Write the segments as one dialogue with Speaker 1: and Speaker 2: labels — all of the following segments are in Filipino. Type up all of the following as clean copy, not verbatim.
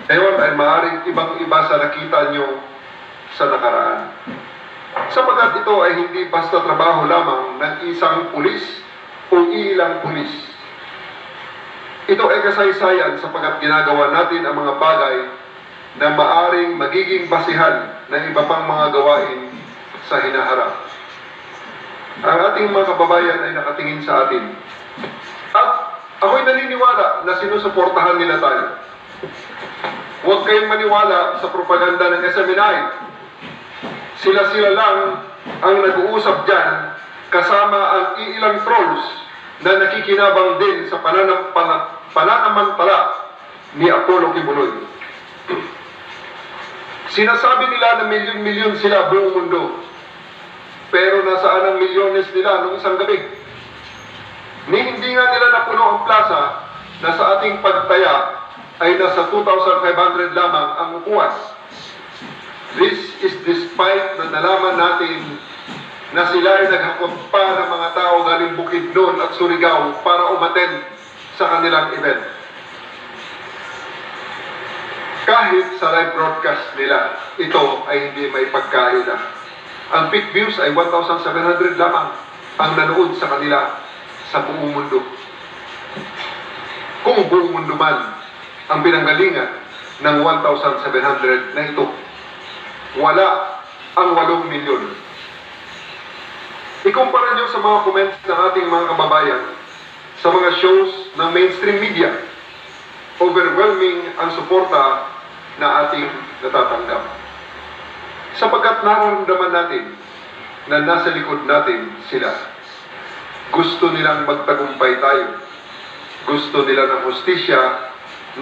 Speaker 1: Ngayon ay maaaring ibang-iba sa nakita nyo sa nakaraan. Sapagkat ito ay hindi basta trabaho lamang ng isang pulis o ilang pulis. Ito ay kasaysayan sapagkat ginagawa natin ang mga bagay na maaaring magiging basihan ng iba pang mga gawain sa hinaharap. Ang ating mga kababayan ay nakatingin sa atin. At ako'y naniniwala na sinusuportahan nila tayo. Huwag kayong maniwala sa propaganda ng SMNI. Sila-sila lang ang nag-uusap dyan kasama ang iilang trolls na nakikinabang din sa pananamantala ni Apollo Kibuloy. Sinasabi nila na milyon-milyon sila buong mundo. Pero nasaan ang milyones nila noong isang gabi? Hindi nga nila napuno ang plaza na sa ating pagtaya ay nasa 2,500 lamang ang upuan. This is despite na nalaman natin na sila ay naghakot pa ng mga tao galing Bukidnon at Surigao para umattend sa kanilang event. Kahit sa live broadcast nila, ito ay hindi may pagkaila. Ang peak views ay 1,700 lamang ang nanood sa kanila sa buong mundo. Kung buong mundo man ang pinanggalingan ng 1,700 na ito, wala ang 8 milyon. Ikumpara nyo sa mga comments ng ating mga kababayan sa mga shows ng mainstream media. Overwhelming ang suporta na ating natatanggap. Sapagkat nararamdaman natin na nasa likod natin sila. Gusto nilang magtagumpay tayo. Gusto nila ng hustisya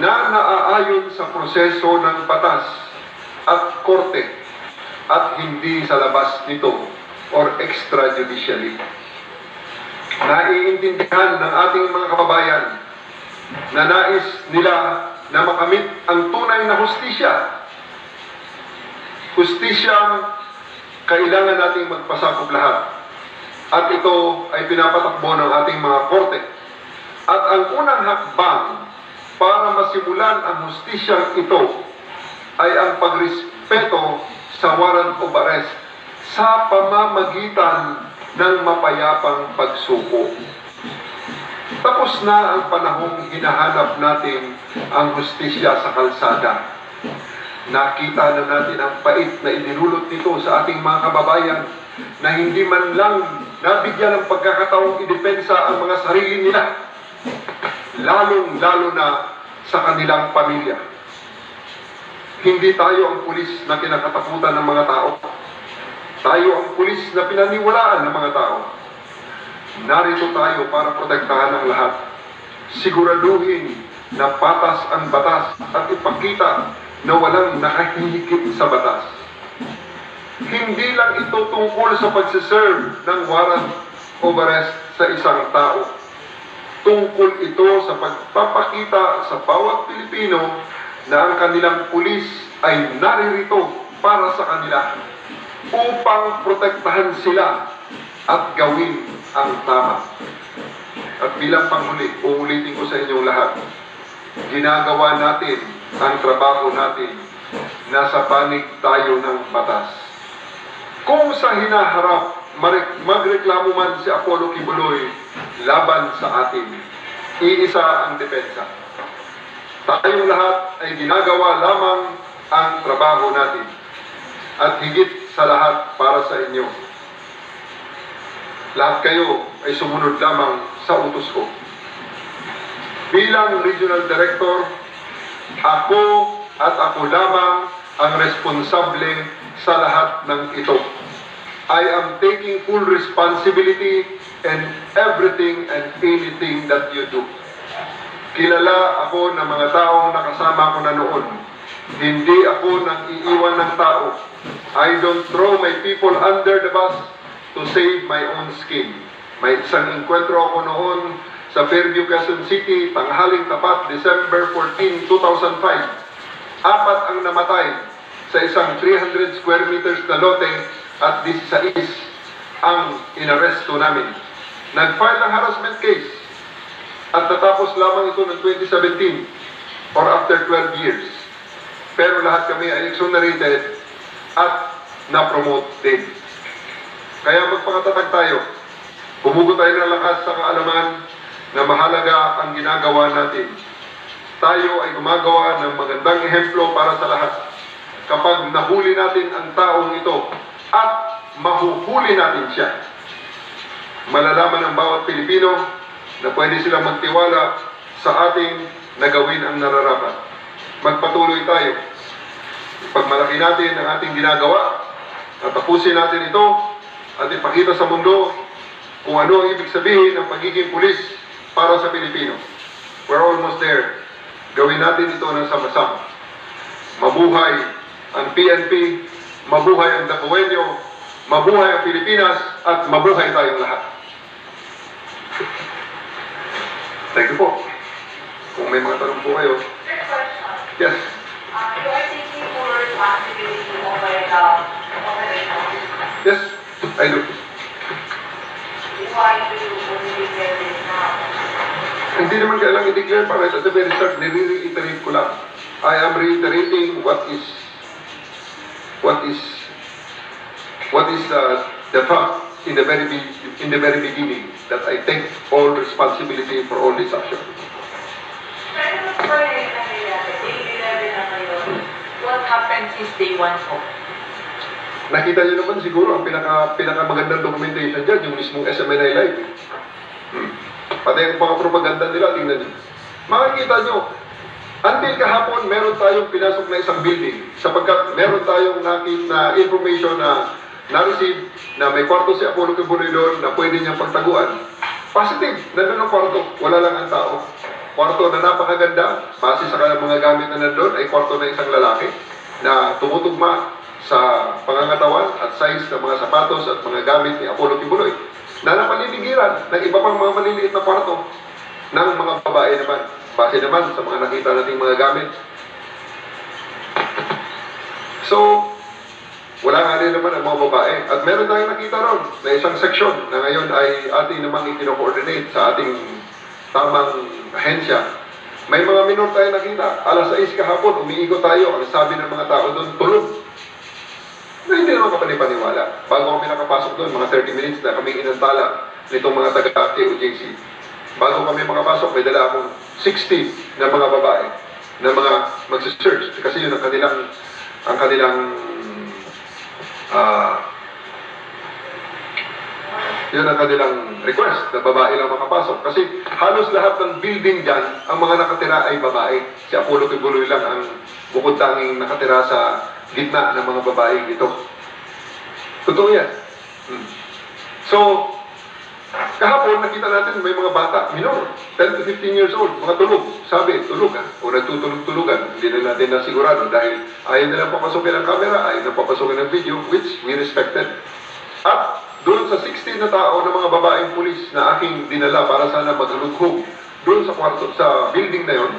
Speaker 1: na naaayon sa proseso ng batas at korte at hindi sa labas nito or extrajudicially. Naiintindihan ng ating mga kababayan na nais nila na makamit ang tunay na hustisya. Hustisyang kailangan nating magpasakop lahat. At ito ay pinapatakbo ng ating mga korte. At ang unang hakbang para masimulan ang hustisyang ito ay ang pagrespeto sa warrant of arrest sa pamamagitan ng mapayapang pagsuko. Tapos na ang panahong hinahanap natin ang hustisya sa kalsada. Nakita na natin ang pait na idinulot nito sa ating mga kababayan na hindi man lang nabigyan ng pagkakataong idepensa ang mga sarili nila, lalong-lalo na sa kanilang pamilya. Hindi tayo ang pulis na kinakatakutan ng mga tao. Tayo ang pulis na pinaniwalaan ng mga tao. Narito tayo para protektahan ang lahat. Siguraduhin na patas ang batas at ipakita na walang nakahihigit sa batas. Hindi lang ito tungkol sa pagsiserve ng warrant of arrest sa isang tao. Tungkol ito sa pagpapakita sa bawat Pilipino na ang kanilang pulis ay naririto para sa kanila upang protektahan sila at gawin ang tama. At bilang panghuli, uulitin ko sa inyong lahat, ginagawa natin ang trabaho natin, nasa panig tayo ng batas. Kung sa hinaharap, magreklamo man si Apollo Kibuloy laban sa atin, iisa ang depensa. Tayong lahat ay ginagawa lamang ang trabaho natin at higit sa lahat para sa inyo. Lahat kayo ay sumunod lamang sa utos ko. Bilang Regional Director, ako at ako lamang ang responsable sa lahat ng ito. I am taking full responsibility in everything and anything that you do. Kilala ako ng mga taong nakasama ko na noon. Hindi ako nang iiwan ng tao. I don't throw my people under the bus to save my own skin. May isang enkwentro ako noon sa Fairview, Quezon City, tanghaling tapat, December 14, 2005. 4 ang namatay sa isang 300 square meters na lote at 16 ang inaresto namin. Nag-file ng harassment case at natapos lamang ito ng 2017 or after 12 years. pero lahat kami ay exonerated at na-promote din. Kaya magpakatatag tayo, bumugo tayo ng lakas sa kaalaman na mahalaga ang ginagawa natin. Tayo ay gumagawa ng magandang ehemplo para sa lahat. Kapag nahuli natin ang taong ito at mahuhuli natin siya, malalaman ng bawat Pilipino na pwede silang magtiwala sa ating na gawin ang nararapat. Magpatuloy tayo. Pagmalaki natin ang ating ginagawa, tapusin natin ito at ipakita sa mundo kung ano ang ibig sabihin ng pagiging pulis para sa Pilipino. We're almost there. Gawin natin ito ng sama-sama. Mabuhay ang PNP, mabuhay ang Dacoeño, mabuhay ang Pilipinas, at mabuhay tayong lahat. Thank you po. Kung may mga tanong po kayo. Yes.
Speaker 2: You are taking full responsibility over the operation.
Speaker 1: Yes, I do.
Speaker 2: Why do you declare this now?
Speaker 1: Hindi naman kailang i-declare para at the very start, nire-reiterate ko lang. I am reiterating what is the fact in the very beginning that I take all responsibility for all this action.
Speaker 2: Pero po yung nangyayari, day 11 na kayo, what happened since day 1 po?
Speaker 1: Nakita niyo naman siguro ang pinakamagandang documentation dyan, yung mismong SMNI Live. Pati yung mga propaganda nila, tingnan niyo. Makikita niyo, until kahapon, meron tayong pinasok na isang building sapagkat meron tayong nakita na information na na-receive na may kwarto si Apollo Kibuloy doon na pwede niyang pagtaguan. Positive, nandun ang kwarto, wala lang ang tao. Kwarto na napakaganda, base sa mga gamit na nandun, ay kwarto na isang lalaki na tumutugma sa pangangatawan at size ng mga sapatos at mga gamit ni Apollo Kibuloy na napaliligiran ng iba pang mga maliliit na kwarto ng mga babae naman, base naman sa mga nakita nating mga gamit. So, wala nga rin naman ang mga babae. At meron tayong nakita ron na isang seksyon na ngayon ay ating namang itino-coordinate sa ating tamang ahensya. May mga minor tayo nakita. Alas 6 kahapon, umiikot tayo. Ang sabi ng mga tao doon, tulog. Na hindi naman kapanipaniwala. Bago kami nakapasok doon, mga 30 minutes na kami inantala nitong mga taga-KOJC. Bago kami makapasok, may dala akong 60 na mga babae na mga magsisearch. Kasi yun ang kanilang yun ang kanilang request na babae lang makapasok. Kasi halos lahat ng building dyan, ang mga nakatira ay babae. Si Apollo Kibuloy lang ang bukod tanging nakatira sa gitna ng mga babae ito. Totoo yan. So, kahapon nakita natin may mga bata, minor, 10 to 15 years old, mga tulog. Sabi, tulog ha. O nagtutulog-tulugan. Hindi na natin nasigurado dahil ayaw nilang papasukin ang camera, ayaw nilang papasukin ang video, which we respected. At doon sa 16 na tao ng mga babaeng pulis na aking dinala para sana maglughog doon sa kwarto, sa building na yon,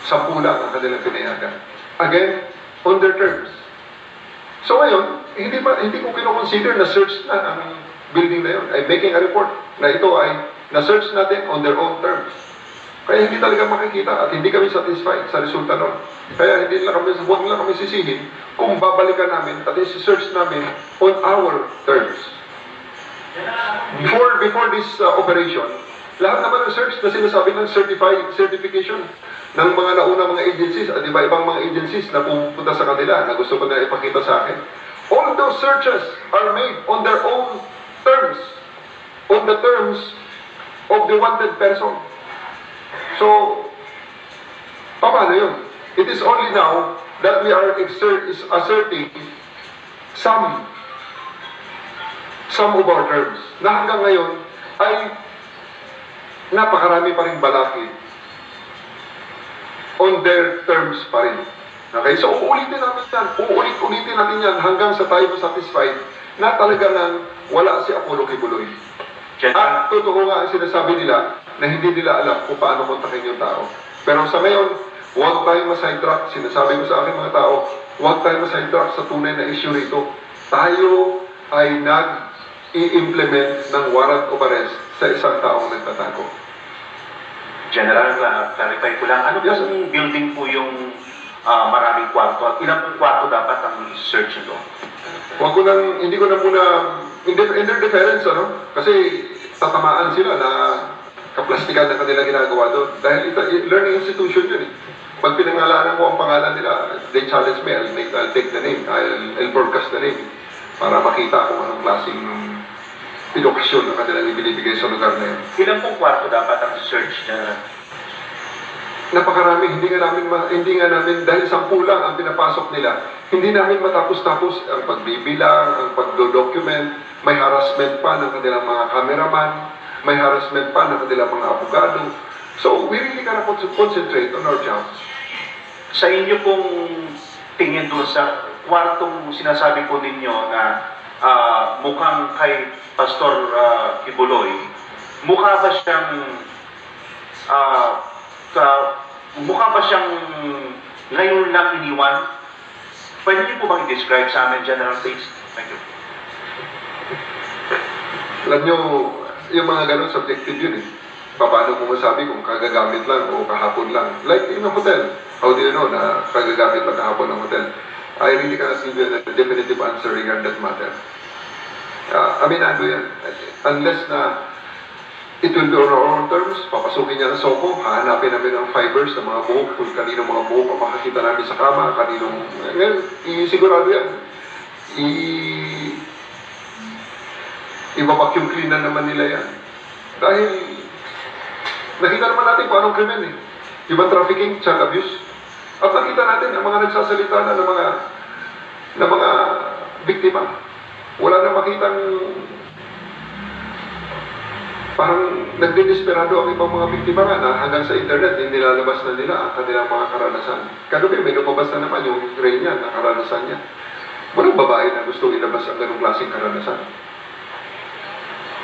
Speaker 1: 10 lang ang kanilang pinayagan. Again, on their terms. So ngayon, hindi ko kinoconsider na search na ang building na yun. I'm making a report na ito ay na-search natin on their own terms. Kaya hindi talaga makikita at hindi kami satisfied sa resulta nun. Kaya huwag lang kami sisihin kung babalikan namin at isi-search namin on our terms. Before this operation, lahat naman ng search na sinasabi ng certification ng mga nauna mga agencies at iba-ibang mga agencies na pupunta sa kanila na gusto ko na ipakita sa akin. All those searches are made on their own terms, on the terms of the wanted person. So, paano yun? It is only now that we are asserting some of our terms na hanggang ngayon ay napakarami pa rin balakid on their terms pa rin. Okay? So, uulitin natin yan hanggang sa tayo satisfied na talaga nang wala si Apollo Kibuloy. At totoo nga ang sinasabi nila na hindi nila alam kung paano kontakin yung tao. Pero sa ngayon, huwag tayong ma-sidetrack. Sinasabi ko sa aking mga tao, huwag tayong ma-sidetrack sa tunay na issue rito. Tayo ay nag-i-implement ng warrant of arrest sa isang taong nagtatago.
Speaker 3: General, clarify ko lang, ano pong building po yung maraming kwarto? At ilang pong kwarto dapat ang search nyo?
Speaker 1: Hindi ko na muna, in their defense, kasi tatamaan sila na kaplastikan na kanila ginagawa doon. Dahil learning institution yun eh. Pag pinangalanan ko ang pangalan nila, they challenge me, I'll take the name, I'll broadcast the name, para makita kung anong klaseng edukasyon na kanilang ibinibigay sa lugar na yun.
Speaker 3: Ilang pong kwarto dapat ang search nyo?
Speaker 1: Napakarami, hindi nga namin, dahil 10 lang ang pinapasok nila, hindi namin matapos-tapos ang pagbibilang, ang pagdo-document, may harassment pa ng kanilang mga cameraman, may harassment pa ng kanilang mga abogado. So, we really cannot concentrate on our jobs.
Speaker 3: Sa inyo pong tingin doon sa kwartong sinasabi po ninyo na mukhang kay Pastor Kibuloy, mukha ba siyang ngayon lang iniwan? Pwede niyo po bang i-describe sa amin, General Taze? Thank you.
Speaker 1: Alam nyo, yung mga ganun subjective yun eh. Paano mo masabi kung kagagamit lang o kahapon lang? Like in a hotel. How do you know na kagagamit lang kahapon ng hotel? I really cannot give you a definitive answer regarding that matter. Aminado yan. Unless na it will be on our own terms, papasukin niya ng Soko, hahanapin namin ang fibers ng mga buhok, kung kaninong mga buhok ang makakita namin sa kama, kaninong... Ngayon, sigurado yan. I-vacuum clean na naman nila yan. Dahil, nakita naman natin kung anong krimen eh. Human trafficking, child abuse. At nakita natin ang mga nagsasalita na ng mga biktima. Wala na makitang parang nagdidesperado ang ibang mga biktima nga na hanggang sa internet, nilalabas na nila ang kanilang mga karanasan. Kagabi, may lumabas na naman yung train niya, na karanasan niya. Walang babae na gusto ilabas ang ganong klaseng karanasan.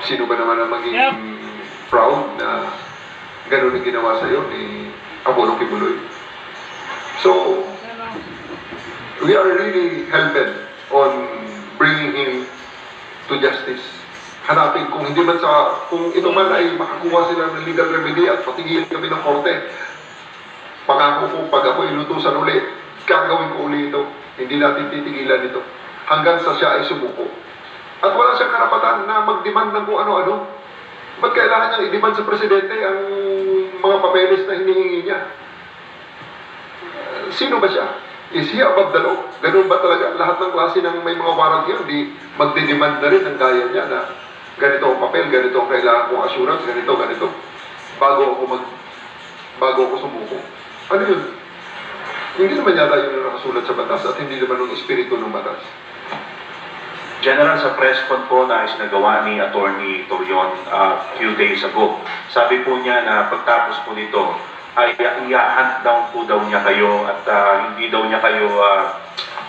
Speaker 1: Sino ba naman ang maging proud na gano'n ang ginawa sa'yo ni Apollo Kibuloy? So, we are really hell-bent on bringing him to justice. Hanapin kung hindi man kung ito man ay makakuha sila ng legal remedy at patigilin kami ng korte. Pangako ko, pag ako inutusan ulit, gagawin ko ulit ito. Hindi natin titigilan ito. Hanggang sa siya ay sumuko. At wala siyang karapatan na mag-demand ng kung ano-ano. Ba't kailangan niyang i-demand sa presidente ang mga papeles na hinihingi niya? Sino ba siya? Is he above the law? Ganun ba talaga? Lahat ng klase ng may mga warrant yun, di magde-demand na rin ang gaya niya na ganito ang papel, ganito ang kailangan kong assurance, ganito, bago ako sumuko. Ano yun? Hindi naman yata yun ang nakasulat sa batas at hindi naman yung espiritu ng batas.
Speaker 3: General, sa press con po na isinagawa ni Attorney Torion few days ago, sabi po niya na pagtapos po nito ay i-hunt down po daw niya kayo at hindi daw niya kayo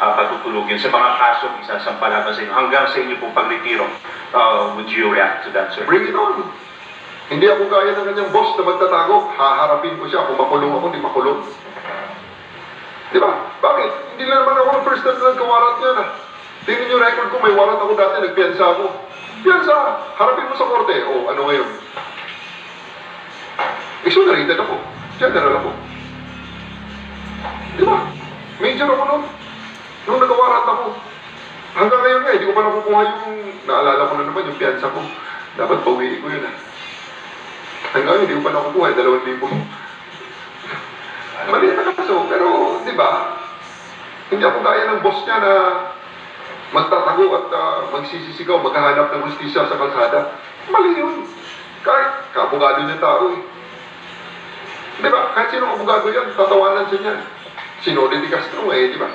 Speaker 3: patutulugin sa mga kasong isasampalaban sa inyo hanggang sa inyo pong pagretiro. Would you react to that, sir?
Speaker 1: Bring it on! Hindi ako kaya ng kanyang boss na magtatago. Haharapin ko siya. Kung makulong ako, di makulong. Di ba? Bakit? Hindi na naman ako ng first time na nagkawarat niya na. Tingnan yung record ko, may warrant ako dati, nagpiyansa ako. Piyansa! Harapin mo sa korte. O, ano ngayon? Exonerated ako. General ako. Di ba? Major ako noon. Nung nagawarat ako. Hanggang ngayon nga, hindi ko pa nakukuha yung, naalala ko na naman yung piyansa ko. Dapat bawiin ko yun Hanggang ngayon, hindi ko pa nakukuha, 2,000. Maliit na kaso, pero, di ba? Hindi ako kaya ng boss niya na magtatago at magsisisigaw, maghahanap ng justisya sa kalsada. Mali yun. Kahit kaabogado niya tao Di ba? Kahit sinong abogado yan, tatawanan siya niyan. Si Noli de Castro di ba?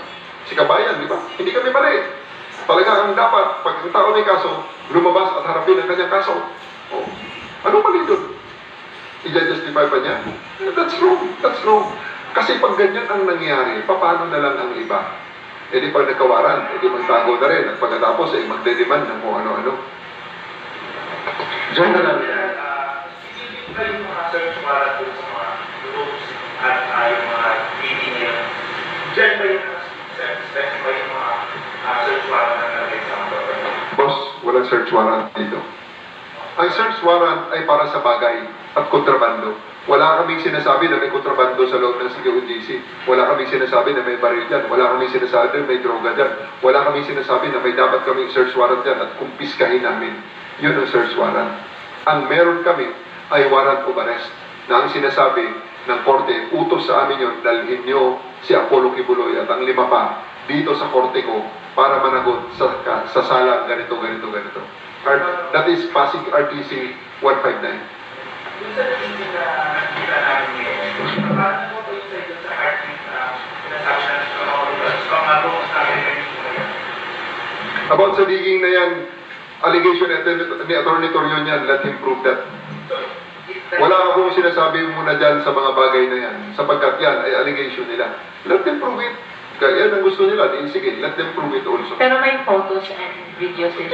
Speaker 1: Si Kabayan, di ba? Hindi kami mali. Talaga ang dapat, pag ang tao may kaso, lumabas at harapin ang kanyang kaso. Oh. Ano mali doon? I-justify pa niya? That's wrong. That's wrong. Kasi pag ganyan ang nangyari, paano na lang ang iba? E di pag nagkawaran, e di magtago na rin. At pagkatapos, mag-demand ng kung ano-ano.
Speaker 3: General,
Speaker 4: isipin ba yung mga search warrant sa mga groups at yung mga meeting nila? Diyan ba yung specify yung mga search warrant na nalagay sa mga
Speaker 1: Boss, walang search warrant dito. Ang search warrant ay para sa bagay. at kontrabando. Wala kaming sinasabi na may kontrabando sa loob ng COJC. Wala kaming sinasabi na may baril dyan. Wala kaming sinasabi na may droga dyan. Wala kaming sinasabi na may dapat kaming search warrant dyan at kumpiskahin namin. Yun ang search warrant. Ang meron kami ay warrant of arrest na ang sinasabi ng korte, utos sa amin yun, dalhin nyo si Apollo Kibuloy at ang 5 pa dito sa korte ko para managot sa sala ganito. That is Pasig RTC 159.
Speaker 4: Yung sa natingin na nakita namin ngayon, paano mo ito yung sa ito sa artist na sinasabi na sa mga rules namin ngayon?
Speaker 1: About sa digging na yan, allegation ni Atty. Torion yan, let him prove that.
Speaker 4: So,
Speaker 1: Wala akong sinasabi muna dyan sa mga bagay na yan, sapagkat yan ay allegation nila. Let them prove it. Kaya yan ang gusto nila, sige, let them prove it also.
Speaker 2: Pero may photos and videos din.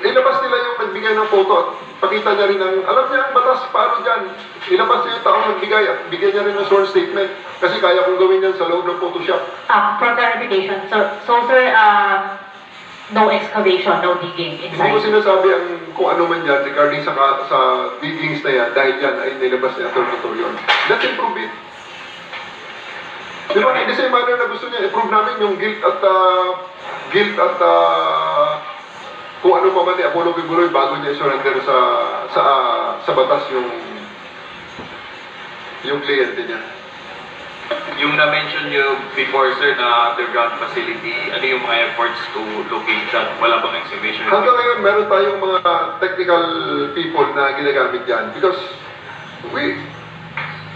Speaker 1: Ilabas nila yung nagbigay ng photo at pakita niya rin ang, alam niya ang batas, paano dyan. Ilabas niya yung taong nagbigay at bigyan niya rin ng sworn statement. Kasi kaya kong gawin yan sa loob ng Photoshop.
Speaker 2: For clarification, so sir, no excavation, no digging
Speaker 1: Hindi ko
Speaker 2: inside.
Speaker 1: sinasabi ang kung ano man yan regarding sa diggings na yan dahil yan ay nilabas ni Atty. Torion. Let him prove it. Di ba, in the same manner na gusto niya, i-prove namin yung guilt at kung ano pa man ni Apollo Kibuloy bago niya i-surrender sa batas yung kliyente niya.
Speaker 5: Yung na-mention nyo before, sir, na underground facility, ano yung mga efforts to locate that? Wala bang excavation?
Speaker 1: Hanggang ngayon, meron tayong mga technical people na ginagamit yan because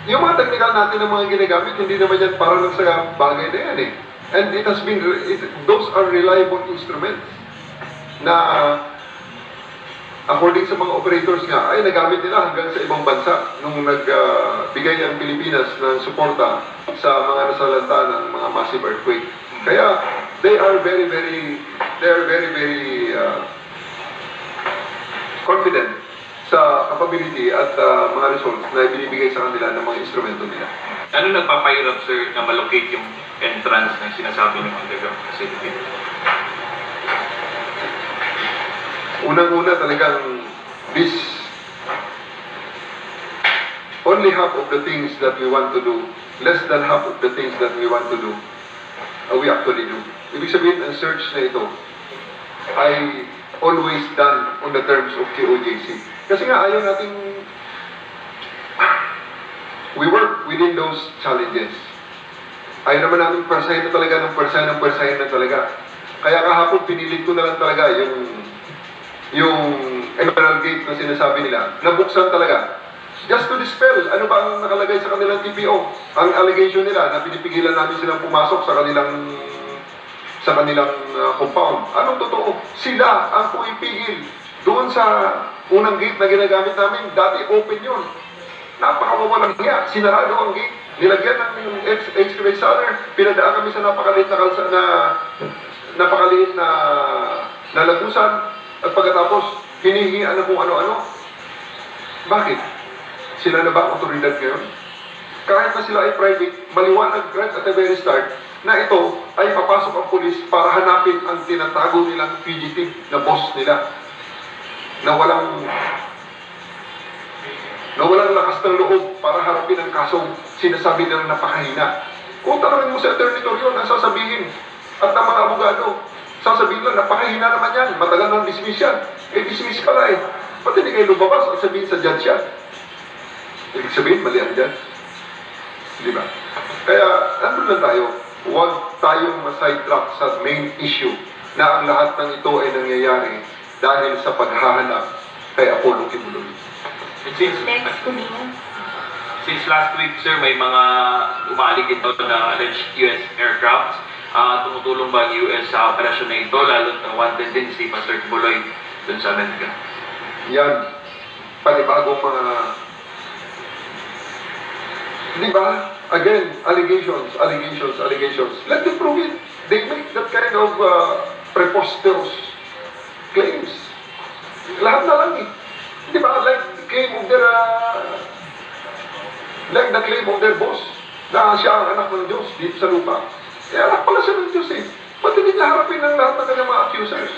Speaker 1: yung mga technical natin na mga ginagamit, hindi naman yan para lang sa bagay na yan eh. And it has been, those are reliable instruments na according sa mga operators nga, ay nagamit nila hanggang sa ibang bansa nung nagbigay ang Pilipinas ng suporta sa mga nasalanta ng mga massive earthquake. Kaya, they are very confident sa capability at mga results na ibinibigay sa kanila ng mga instrumento nila.
Speaker 5: Ano nagpapahirap, sir, na malocate yung entrance ng sinasabi ng underground facility?
Speaker 1: Unang-una talagang this only half of the things that we want to do, less than half of the things that we want to do, we actually do. Ibig sabihin, ang search na ito ay always done on the terms of QOJC. Kasi nga ayaw nating we work within those challenges. Ayaw naman namin persahin na talaga ng persahin na talaga. Kaya kahapon pinilit ko na lang talaga yung Emerald Gate na sinasabi nila, nabuksan talaga. Just to dispel, ano ba ang nakalagay sa kanilang TPO? Ang allegation nila na pinipigilan namin silang pumasok sa kanilang compound. Anong totoo? Sila ang pumipigil. Doon sa unang gate na ginagamit namin, dati open yun. Napakawawalang hiya. Sinarado ang gate. Nilagyan ng excavator. Pinadaan kami sa napakaliit na lagusan. At pagkatapos, hinihingian na kung ano-ano. Bakit? Sila na ba ang otoridad ngayon? Kahit na sila ay private, maliwanag right at the very start na ito ay papasok ang pulis para hanapin ang tinatago nilang fugitive na boss nila na walang lakas ng loob para harapin ang kasong sinasabi nilang napakahina. Kung tanongin mo sa Atty. Torion, ang sasabihin at ng mga abogado, sasabihin lang, napakahina naman yan, matagal nang dismiss yan. Dismiss pala eh. Ba't hindi kayo lumabas at sabihin sa judge yan? Ibig sabihin, mali ang judge. Di ba? Kaya, nandun lang tayo. Huwag tayong ma-sidetrack sa main issue na ang lahat ng ito ay nangyayari dahil sa paghahanap kay Apollo Kibuloy.
Speaker 2: Next to me.
Speaker 5: Since last week, sir, may mga umaaligid ito na alleged US aircraft. Tumutulong ba ang US sa operasyon na ito, lalo na wanted din si Pastor Kibuloy dun sa Amerika?
Speaker 1: Yan, panibagong mga... Di ba? Again, allegations. Let them prove it. They make that kind of preposterous claims. Lahat na lang eh. Di ba? Like the claim of their boss na siya ang anak ng Diyos dito sa lupa. Anak pala siya ng Diyos eh. Ba't hindi niya harapin ng lahat ng kanyang mga accusers?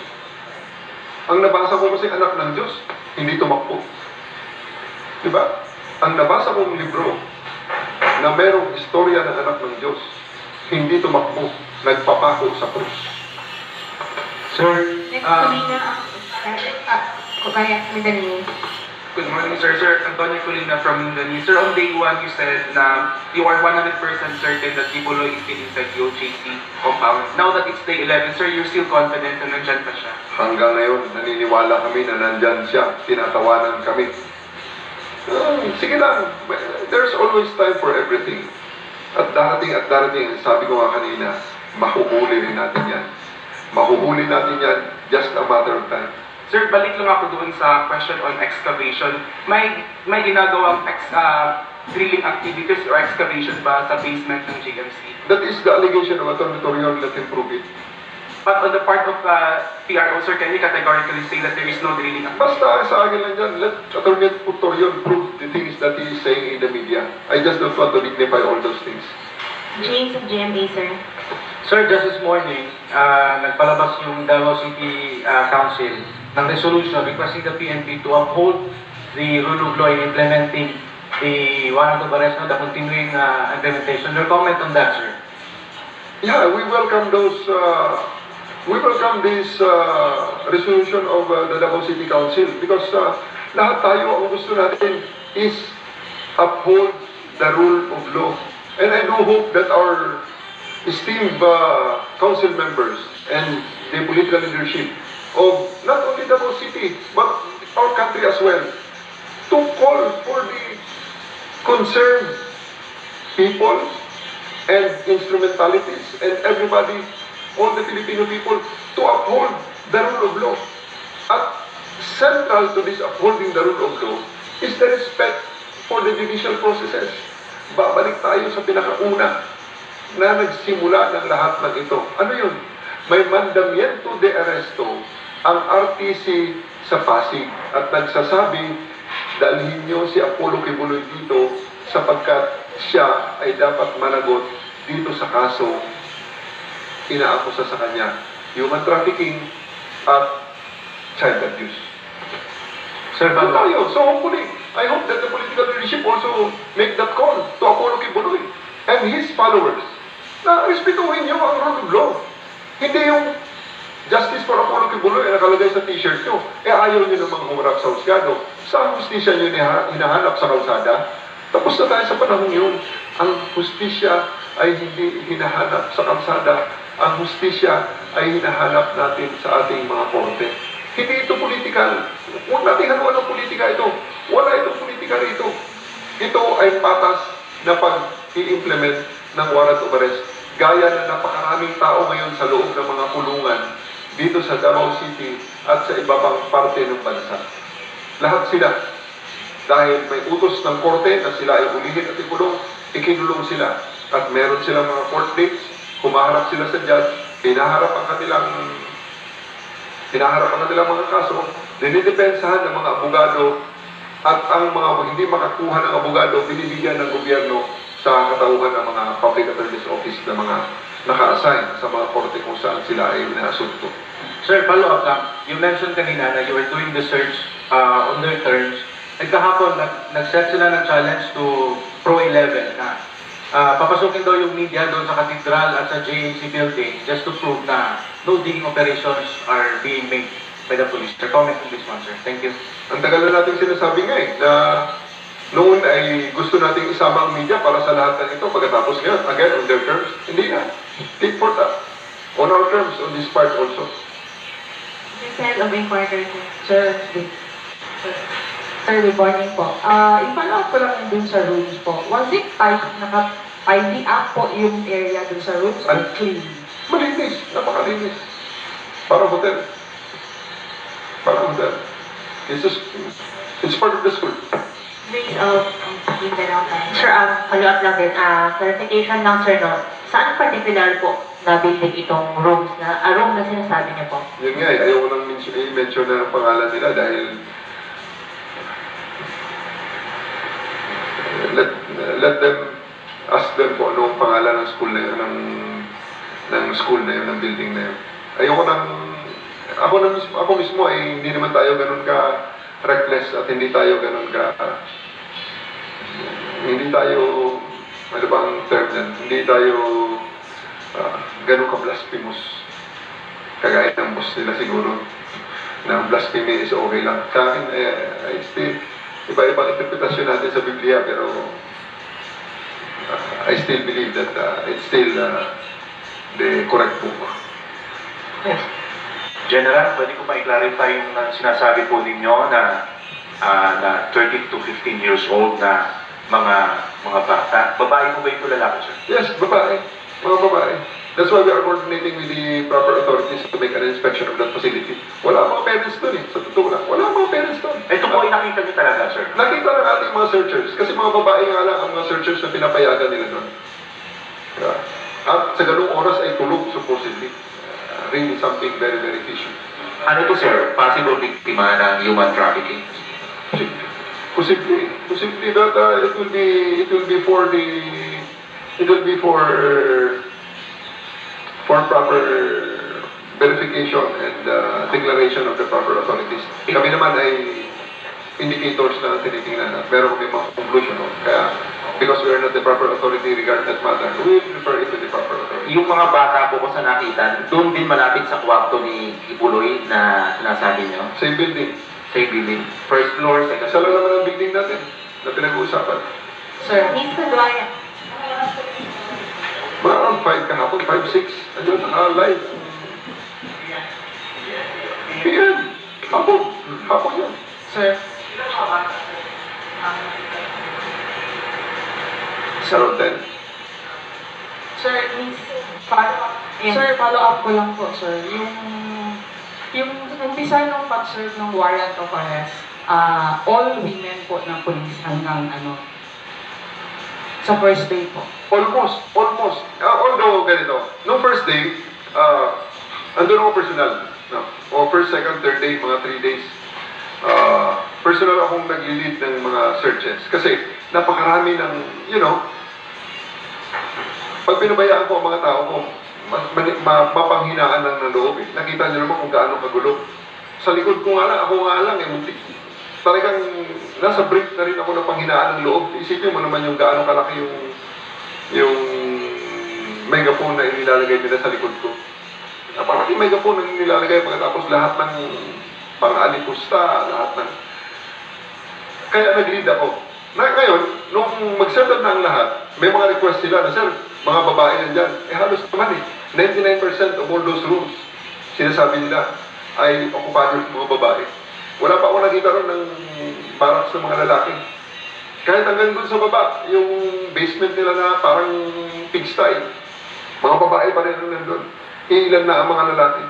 Speaker 1: Ang nabasa ko kasi anak ng Diyos, hindi tumakbo. Diba? Ang nabasa kong libro na merong istorya ng anak ng Diyos, hindi tumakbo, nagpapako sa krus.
Speaker 6: Sir,
Speaker 2: Next Kulina, kaya Mindanao.
Speaker 6: good morning, sir. Sir, Antonio Colina from Mindanao. Sir, on day 1, you said na you are 100% certain that Kibuloy is still inside the OJC compound. Now that it's day 11, sir, you're still confident na nandyan pa siya?
Speaker 1: Hanggang ngayon, naniniwala kami na nandyan siya, tinatawanan kami. Sige lang, there's always time for everything. At darating, sabi ko nga kanina, mahuhuli rin natin yan. Mahuhuli natin yan, just a matter of time.
Speaker 6: Sir, balik lang ako doon sa question on excavation. May ginagawang drilling activities or excavation ba sa basement ng GMC?
Speaker 1: That is the allegation of Atty. Torion, let him prove it.
Speaker 6: But on the part of PRO, sir, can you categorically say that there is no drilling activity?
Speaker 1: Basta sa akin lang dyan, let Atty. Torion prove the things that he is saying in the media. I just don't want to dignify all those things.
Speaker 2: James of GMA, sir.
Speaker 7: Sir, just this morning, nagpalabas yung Davao City Council ng resolution requesting the PNP to uphold the rule of law in implementing the warrant of arrest, the continuing implementation. Your comment on that, sir?
Speaker 1: Yeah, we welcome those. We welcome this resolution of the Davao City Council because lahat tayo ang gusto natin is uphold the rule of law. And I do hope that our esteemed council members and the political leadership of not only Davao City but our country as well to call for the concerned people and instrumentalities and everybody, all the Filipino people, to uphold the rule of law. At central to this upholding the rule of law is the respect for the judicial processes. Babalik tayo sa pinakauna na nagsimula ng lahat ng ito. Ano yun? May mandamiento de arresto ang RTC sa Pasig at nagsasabi, dalhin niyo si Apollo Kibuloy dito sapagkat siya ay dapat managot dito sa kaso inaakusa sa kanya, human trafficking at child abuse.
Speaker 7: Sir,
Speaker 1: Ano tayo? So hopefully, I hope that the political leadership also make that call to Apollo Kibuloy and his followers na respetuhin niyo ang rule of law. Hindi yung justice for Apollo Kibuloy ay nakalagay sa t-shirt nyo. Ayaw nyo namang humarap sa husgado. Sa hustisya nyo hinahanap sa kalsada. Tapos na tayo sa panahon yun. Ang hustisya ay hindi hinahanap sa kalsada. Ang hustisya ay hinahanap natin sa ating mga korte. Hindi ito political. Huwag natin haluan ng politika ito. Wala itong politika rito. Ito ay patas na pag-i-implement ng warrant of arrest. Gaya na napakaraming tao ngayon sa loob ng mga kulungan dito sa Davao City at sa iba pang parte ng bansa. Lahat sila. Dahil may utos ng korte na sila ay ulihin at ikulong, ikinulong sila. At meron silang mga court dates, humaharap sila sa judge, hinaharap ang kanilang mga kaso, dinidepensahan ng mga abogado, at ang mga hindi makakuha ng abogado, binibigyan ng gobyerno sa katauhan ng mga public attorney's office na mga naka-assign sa mga korte kung saan sila ay inaasunto.
Speaker 7: Sir, follow up lang. You mentioned kanina na you were doing the search on their terms. Kahapon, nag-set sila ng challenge to Pro 11 na papasukin daw yung media doon sa Cathedral at sa JMC building just to prove na no digging operations are being made by the police. Your comment on this one, sir. Thank you.
Speaker 1: Ang tagal na natin sinasabi nga na noon ay gusto nating isama ang media para sa lahat ng ito. Pagkatapos ngayon, again, on their terms, hindi na. Take for that. On our terms, on this part also.
Speaker 2: Senate of Inquiry,
Speaker 8: Sir, good morning po. I-follow up ko lang dun sa rooms po. Was it naka-tidy up po yung area dun sa rooms or clean?
Speaker 1: Malinis. Napakalinis. Para hotel. It's part of the school.
Speaker 2: Grace of Mindanao.
Speaker 8: Sir, follow up lang din. Clarification lang, sir, no? Saan particular po na building itong rooms na, room na sinasabi niyo po?
Speaker 1: Yun nga ayaw ko nang i-mention na ang pangalan nila dahil let them ask them kung ano ang pangalan ng school na yun, ng school na yun, ng building na yun. Ako mismo ay hindi naman tayo ganun ka reckless at hindi tayo ganun ka hindi tayo, ano ba ang term yan? Hindi tayo ganun ka-blasphemous. Kagaya ng boss nila siguro, na blasphemy is okay lang. Sa akin, I still, iba-ibang interpretasyon natin sa Biblia, pero I still believe that it's still the correct book.
Speaker 3: General, pwede ko ma-clarify yung sinasabi po ninyo na 13 to 15 years old na mga bata. Babae mo ba ito, lalaki, sir?
Speaker 1: Yes, babae. Mga babae. That's why we are coordinating with the proper authorities to make an inspection of that facility. Wala mga parents doon eh. Sa totoo lang. Wala mga parents doon.
Speaker 3: Ito po ay nakita niyo talaga, sir?
Speaker 1: Nakita ng ating mga searchers. Kasi mga babae nga lang ang mga searchers na pinapayagan nila doon. Yeah. At sa ganung oras ay tulog supposedly. Really something very, very fishy.
Speaker 5: Ano to, sir? Possible biktima ng human trafficking?
Speaker 1: Posibly that it will be for proper verification and declaration of the proper authorities. Kami naman ay indicators na tinitingnan at meron kami mga conclusion. Kaya, because we are not the proper authority regarding that matter, we will refer it to the proper authority.
Speaker 5: Yung mga bata po ko sa nakita, doon din malapit sa kwarto ni Ipuloy na sinasabi niyo?
Speaker 1: Same building.
Speaker 5: Sa building. First floor, second
Speaker 1: Isa lang
Speaker 5: floor.
Speaker 1: naman ang building natin na pinag-uusapan.
Speaker 8: Sir, Miss Caduaya.
Speaker 1: Mga around 5 kahapon, 5, 6. Ayun, live. PM. Hapon. Hapon yan.
Speaker 2: Sir,
Speaker 1: Sa around 10.
Speaker 2: Sir, follow up ko lang po, sir. Yung umpisa ng pag-serve ng warrant of arrest, all women po ng police hanggang sa first day po.
Speaker 1: Almost. Although ganito, no first day, andun ako personal. No? O first, second, third day, mga 3 days. Personal akong nag-lead ng mga searches. Kasi napakarami ng, pag pinabayaan ko ang mga tao ko, mapanghinaan lang ng loob. Nakita niyo naman kung gaano kagulo. Sa likod ko nga lang, ako nga lang, muntik. Talagang nasa brief na rin ako ng panghinaan ng loob. Isipin mo naman yung gaano kalaki yung megaphone na inilalagay nila sa likod ko. Napakalaking megaphone na inilalagay pagkatapos lahat ng pang-alipusta, lahat ng... Kaya nag-lead ako. Ngayon, nung mag-settle na ang lahat, may mga request sila na, sir, mga babae nandyan. Halos naman 99% of all those rooms, sinasabi nila, ay okupado ng mga babae. Wala pa ako nakita ron ng barracks ng mga lalaki. Kahit hanggang dun sa baba, yung basement nila na parang pigsty, mga babae pa rin nandun. Ilan na ang mga lalaki.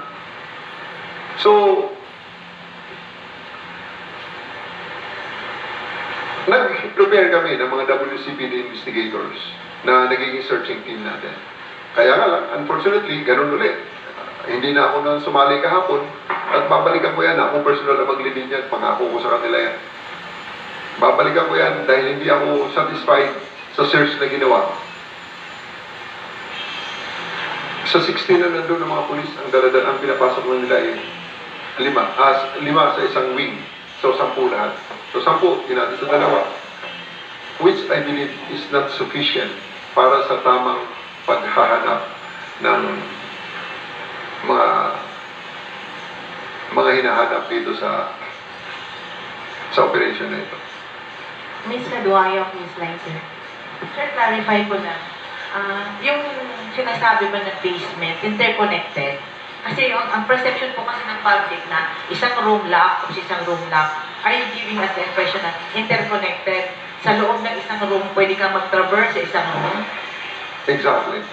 Speaker 1: So, nag-prepare kami ng mga WCPD investigators na nagiging searching team natin. Kaya nga lang, unfortunately, ganun ulit. Hindi na ako nang sumali kahapon at babalikan ko yan. Ako personal na maglilid yan. Pangako ko sa kanila yan. Babalikan ko yan dahil hindi ako satisfied sa search na ginawa. Sa 16 na nandun ng mga polis, ang pinapasok na nila ay 5 sa isang wing. So, 10 lahat. So, 10, natin sa dalawa. Which I believe is not sufficient para sa tamang paghahanap ng mga hinahanap dito sa operation na ito.
Speaker 8: Miss Caduaya, Miss Licer. Sir, clarify ko na. Yung sinasabi ba na basement, interconnected, kasi ang perception po kasi ng public na isang room lock o isang room lock, are you giving us the impression na interconnected? Sa loob ng isang room, pwede kang mag-traverse sa isang room?
Speaker 1: Exactly.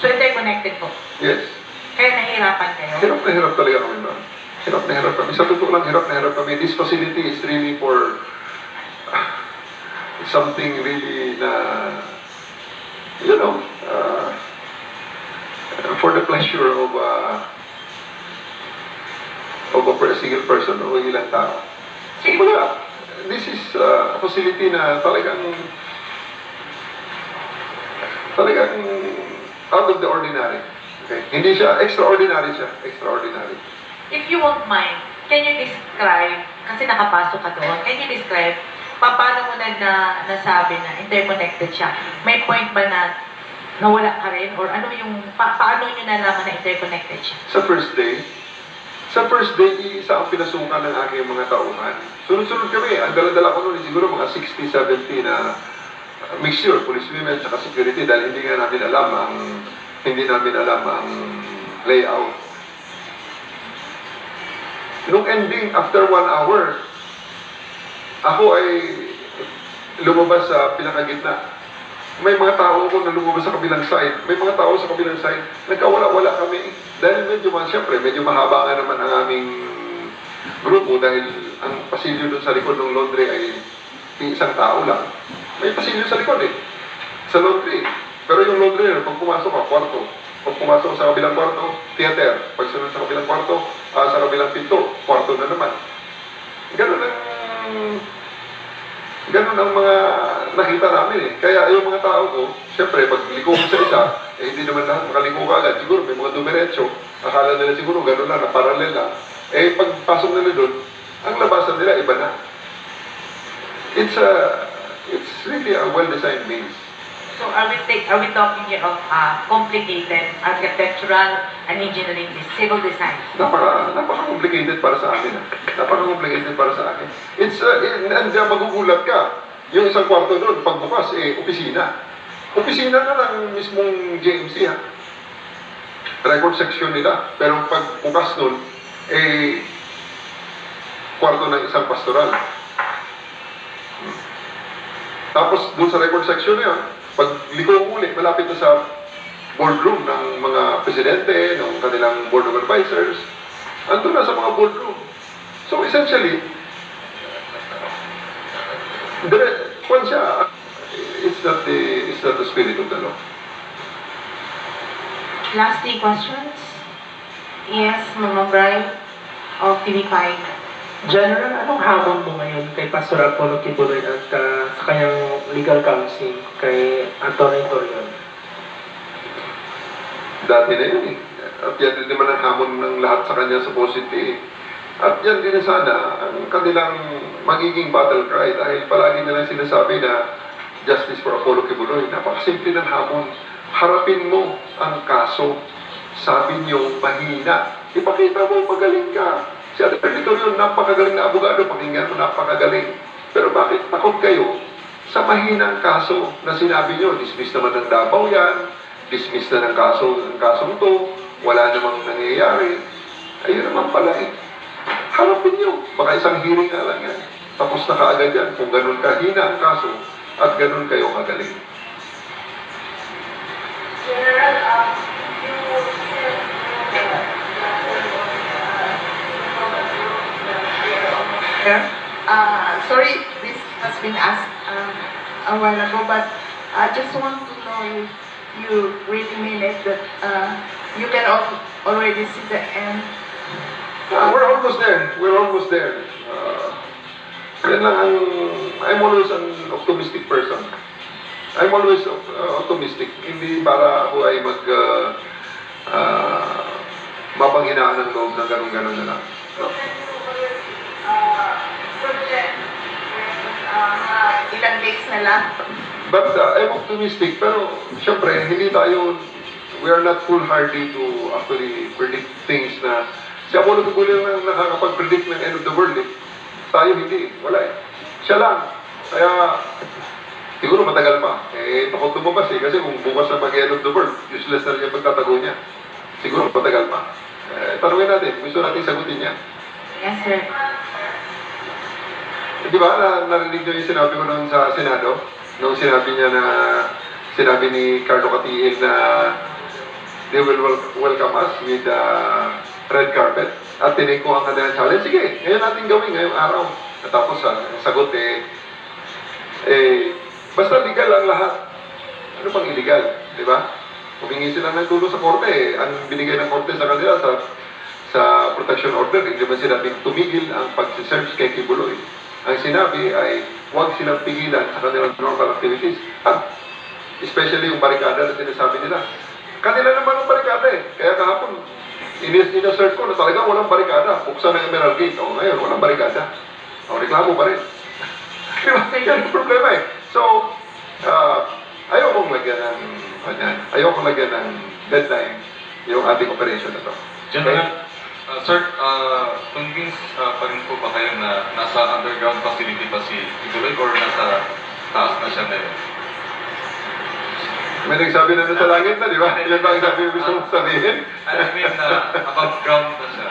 Speaker 8: So, interconnected po.
Speaker 1: Yes.
Speaker 8: Kaya nahihirapan kayo?
Speaker 1: Hirap na hirap talaga kami ba? Hirap na hirap kami. Sa totoo lang, hirap na hirap kami. This facility is really for something really na, for the pleasure of a single person o ilang tao. Kumbaga, this is a facility na talagang out of the ordinary. Okay? Hindi siya, extraordinary siya. Extraordinary.
Speaker 8: If you won't mind, can you describe, kasi nakapasok ka doon, can you describe paano mo nasabi na interconnected siya? May point ba na nawala ka rin? Or ano yung, paano nyo nalaman na interconnected siya?
Speaker 1: Sa first day, isa ang pinasukan ng aking mga tauhan. Sunod-sunod kami. Ang dala-dala ko noon siguro mga 60, 70 na mixture, police women, saka security, dahil hindi namin alam ang layout. Nung ending, after 1 hour, ako ay lumabas sa pinakagitna. May mga tao ko na lumabas sa kabilang side. May mga tao sa kabilang side. Nagkawala-wala kami. Dahil medyo mahaba nga naman ang aming grupo dahil ang pasilyo doon sa likod ng laundry ay isang tao lang. May pasilyo sa likod sa laundry. Pero yung laundry na, pag pumasok ka, kwarto. Pag pumasok sa kabilang kwarto, theater. Pag sunod sa kabilang kwarto, sa kabilang pinto, kwarto na naman. Ganun ang mga nakita namin Kaya yung mga tao ko, syempre, pag liko mo sa isa, hindi naman lahat makaliko ka agad. Siguro may mga dumiretso. Akala nila siguro ganun lang, na parallel lang. Pagpasok nila doon, ang labasan nila iba na. It's really a well-designed means.
Speaker 8: So are we talking here of complicated architectural and engineering, civil design?
Speaker 1: Napaka-complicated para sa akin. Napaka-complicated para sa akin. Magugulat ka. Yung isang kwarto doon, pagbukas, opisina. Opisina na lang mismong JMC, record section nila. Pero pagbukas doon, kwarto ng isang pastoral. Tapos doon sa record section na yun, pag liko mo ulit, malapit na sa boardroom ng mga presidente, ng kanilang board of advisors, andun na sa mga boardroom. So essentially, it's not the spirit of the law.
Speaker 8: Last 3 questions. Yes, Mama Brian of TV5.
Speaker 9: General, anong hamon mo ngayon kay Pastor Apollo Kibuloy at sa kanyang legal counsel kay Atty. Torion?
Speaker 1: Dati na yun At yan din naman ang hamon ng lahat sa kanya supposedly. At yan din sana ang kanilang magiging battle cry dahil palagi nilang sinasabi na justice for Apollo Kibuloy. Napakasimple ng hamon. Harapin mo ang kaso. Sabi niyo, mahina. Ipakita mo, magaling ka. Si Atty. Torion, napakagaling na abogado, pakinggan mo, napakagaling. Pero bakit takot kayo sa mahinang kaso na sinabi nyo, dismiss naman ng Davao yan, dismiss na ng kasong to, wala namang nangyayari. Ayun naman pala Harapin nyo, baka isang hearing nga lang yan. Tapos na kaagad yan, kung ganun kahina ang kaso at ganun kayo kagaling.
Speaker 8: General,
Speaker 2: Sorry, this has been asked a while ago, but I just want to know if you really mean it, that you can already see the end.
Speaker 1: We're almost there. Yan lang I'm always an optimistic person. I'm always optimistic. Hindi para ako ay mapanghinaan ng loob na ganun-ganun na lang.
Speaker 2: Ilang days na lang.
Speaker 1: But I'm optimistic, pero syempre, we are not foolhardy to actually predict things na si Apollo Kibuloy lang nakakapag-predict ng end of the world Tayo hindi, wala Siya lang. Kaya, siguro matagal pa. Takot lumabas kasi kung bukas na mag-end of the world, useless na rin yung pagtatago niya. Siguro matagal pa. Tanungin natin, gusto natin sagutin niya.
Speaker 8: Yes, sir.
Speaker 1: Di ba, narinig niyo yung sinabi ko noon sa Senado? Nung sinabi ni Carlo Catiil na they will welcome us with red carpet. At tinig ko ang kanilang challenge. Sige, ngayon natin gawin, ngayong araw. At tapos, ang sagot basta legal ang lahat. Ano pang illegal? Di ba? Humingi sila ng tulong sa korte. Ang binigay ng korte sa kanila sa protection order, hindi naman sinabing tumigil ang pag-search kay Kibuloy. Ang sinabi ay huwag silang pigilan sa kanilang normal activities. At especially yung barikada na sinasabi nila. Kanila naman ang barikada Kaya kahapon, in-assert ko na talaga walang barikada. Buksan ng Emerald Gate. Ngayon, walang barikada. Reklamo pa rin. Di ba? Yan ang problema eh. So, ayokong lagyan ng, ayokong lagyan ng deadline yung ating operation na to.
Speaker 10: General, sir, convinced pa rin po ba kayo na nasa underground facility pa si Kibuloy or nasa taas na siya ngayon?
Speaker 1: May nagsabi na sa langit na, di ba? Yan ba ang sabi yung gusto mong sabihin?
Speaker 10: I mean, above ground na siya.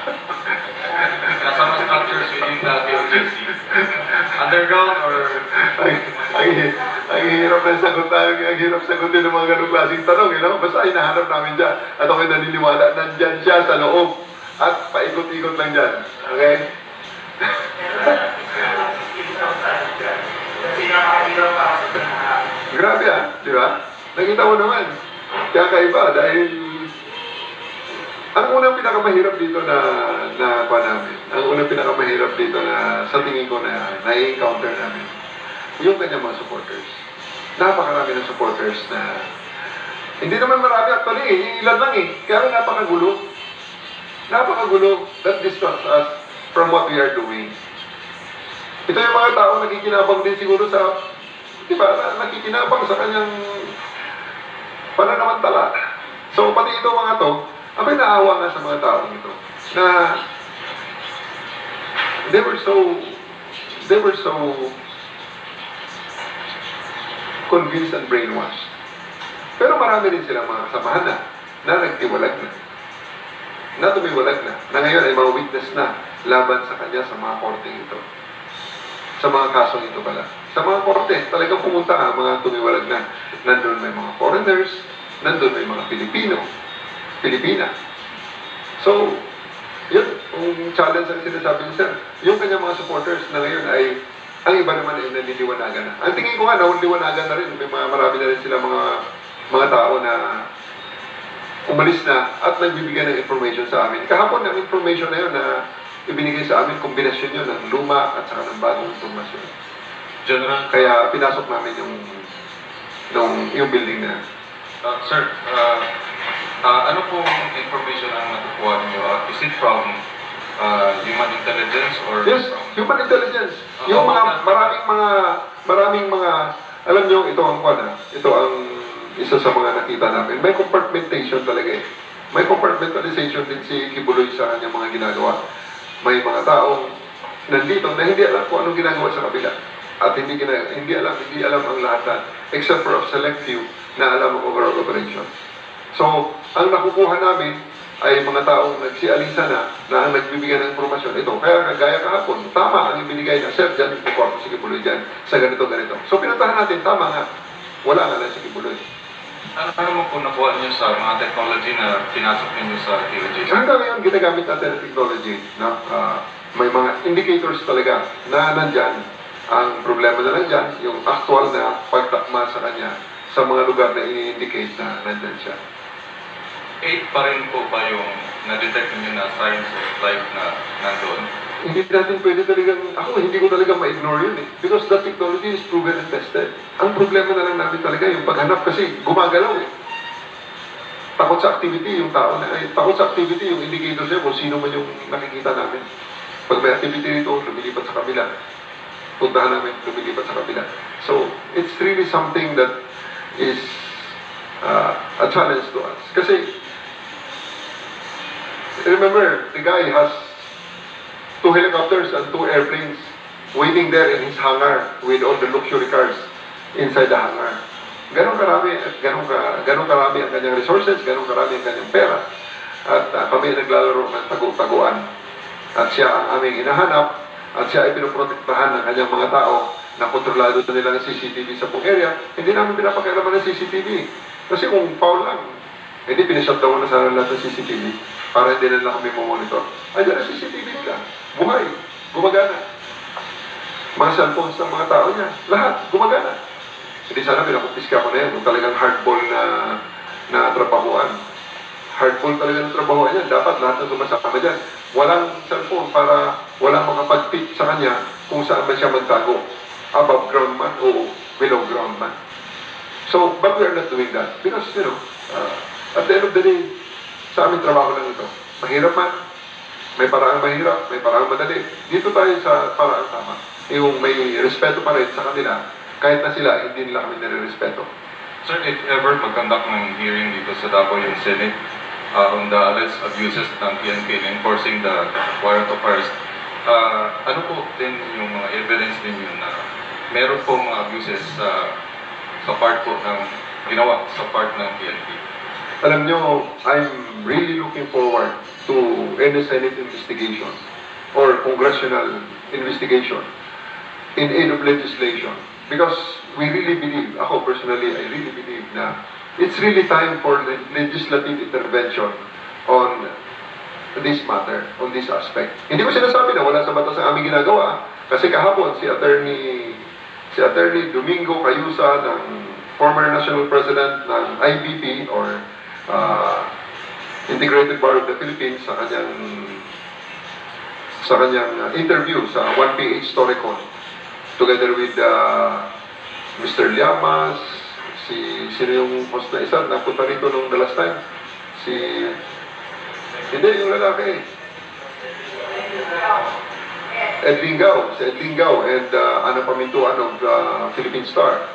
Speaker 10: Nasa mga structures within the POJC. Underground or...
Speaker 1: Ang hirap na ang hirap sagutin ng mga ganong klaseng tanong, you know? Basta hinahanap namin dyan. At ako'y naniniwala, nandyan siya sa loob. At paikot-ikot lang dyan. Okay?
Speaker 4: Kasi nakakahirap para sa lahat.
Speaker 1: Grabe di ba? Nakita mo naman. Kaya kaiba dahil ang unang pinakamahirap dito na pa namin, ang unang pinakamahirap dito na sa tingin ko na na-encounter namin, yung kanyang mga supporters. Napakarami ng supporters na hindi naman marami actually, ilan lang eh. Kaya napakagulo. Napakagulo that distracts us from what we are doing. Ito yung mga tao nakikinabang din siguro sa, di ba, nakikinabang sa kanyang pananamantala. So, pati ito mga to, abay naawa nga sa mga taong ito na they were so convinced and brainwashed. Pero marami rin silang mga kasamahan na nagtiwalag na tumiwalag na ngayon ay mga witness na laban sa kanya sa mga korte ito. Sa mga kasong ito pala. Sa mga korte, talagang pumunta ang mga tumiwalag na. Nandun may mga foreigners, nandun may mga Pilipina. So, yun, yung challenge ang sinasabi ni Sir. Yung kanyang mga supporters na ngayon ay, ang iba naman ay naniliwanagan na. Ang tingin ko nga, naniliwanagan na rin. May marami na rin sila mga tao na umalis na at nagbibigay ng information sa amin. Kahapon, ang information na yun na ibinigay sa amin, kombinasyon yun ng luma at saka ng bagong informasyon.
Speaker 10: General,
Speaker 1: Kaya pinasok namin yung building na.
Speaker 10: Sir, ano pong information ang nakukuha niyo? Is it from human intelligence or...
Speaker 1: Yes, human intelligence. Yung maraming mga, alam nyo, ito ang isa sa mga nakita namin. May compartmentation talaga eh. May compartmentalization din si Kibuloy sa kanyang mga ginagawa. May mga taong nandito na hindi alam kung anong ginagawa sa kabila. At hindi alam ang lahat except for a select few na alam ang overall operation. So, ang nakukuha namin ay mga taong nagsialisa na ang nagbibigay ng informasyon. Ito, kaya kagaya kahapon, tama ang ibinigay na, Sir, dyan yung kwarto si Kibuloy dyan, sa ganito. So, pinuntahan natin, tama nga, wala nga lang si Kibuloy.
Speaker 10: Ano mo po nakuha niyo sa mga technology na pinasok niyo sa POJC?
Speaker 1: Hanggang ngayon, ginagamit natin ang technology na may mga indicators talaga na nandyan. Ang problema na nandyan, yung actual na pagtakma sa kanya sa mga lugar na i-indicate na nandyan siya.
Speaker 10: 8 pa rin po ba yung na-detect niyo na signs of life na nandun?
Speaker 1: Hindi natin pwede talagang, hindi ko talaga ma-ignore yun eh. Because that technology is proven and tested. Ang problema na lang namin talaga yung paghanap kasi gumagalaw eh. Takot sa activity yung tao takot sa activity yung indicator niya kung sino man yung nakikita namin. Pag may activity nito, lumilipat sa kabila. Puntahan namin, lumilipat sa kabila. So, it's really something that is a challenge to us. Kasi, remember, the guy has 2 helicopters and 2 airplanes waiting there in his hangar with all the luxury cars inside the hangar. Ganon karami ang kanyang resources, ganon karami ang kanyang pera. At kami naglalaro ng tagu-taguan. At siya ang aming hinahanap at siya ay pinoprotektahan ng kanyang mga tao na kontrolado na nila ng CCTV sa buong area. Hindi namin pinapakialaman ng CCTV. Kasi kung foul lang, hindi pinashutdown na sana lahat ng CCTV para hindi na lang kami monitor. Ay, dyan ang CCTV nila. Buhay. Gumagana. Mga cellphones ng mga tao niya. Lahat. Gumagana. Hindi sana pinakupiska ko na yan. Kung talagang hardball na trabahuan. Hardball talaga ng trabahuan yan. Dapat lahat na sumasama dyan. Walang cellphone para walang makapag-tip sa kanya kung saan man siya magtago. Above ground man o below ground man. So, but we are not doing that. Because, at the end of the day, sa aming trabaho lang ito. Mahirap man. May paraang mahirap, may paraang madali. Dito tayo sa paraang tama. yung may respeto pa rin sa kanila, kahit na sila, hindi nila kami nire-respeto.
Speaker 10: Sir, if ever mag-conduct ng hearing dito sa Davao yung Senate on the alleged abuses ng PNP in enforcing the warrant of arrest, ano po din yung mga evidence ninyo na meron po mga abuses sa part po ng ginawa sa part ng PNP?
Speaker 1: Alam nyo, I'm really looking forward to any Senate investigation or congressional investigation in aid of legislation. Because we really believe, ako personally, I really believe na it's really time for legislative intervention on this matter, on this aspect. Hindi ko sinasabi na wala sa batas ang aming ginagawa, kasi kahapon si Attorney Domingo Cayusa ng former National President ng IBP or Integrated Bar of the Philippines sa kanyang interview sa 1PH Torrecon together with Mr. Llamas, sino yung host na isa, napunta rito nung the last time? Hindi, yung lalaki. Ed Lingao, and Ana Pamintuan of Philippine Star.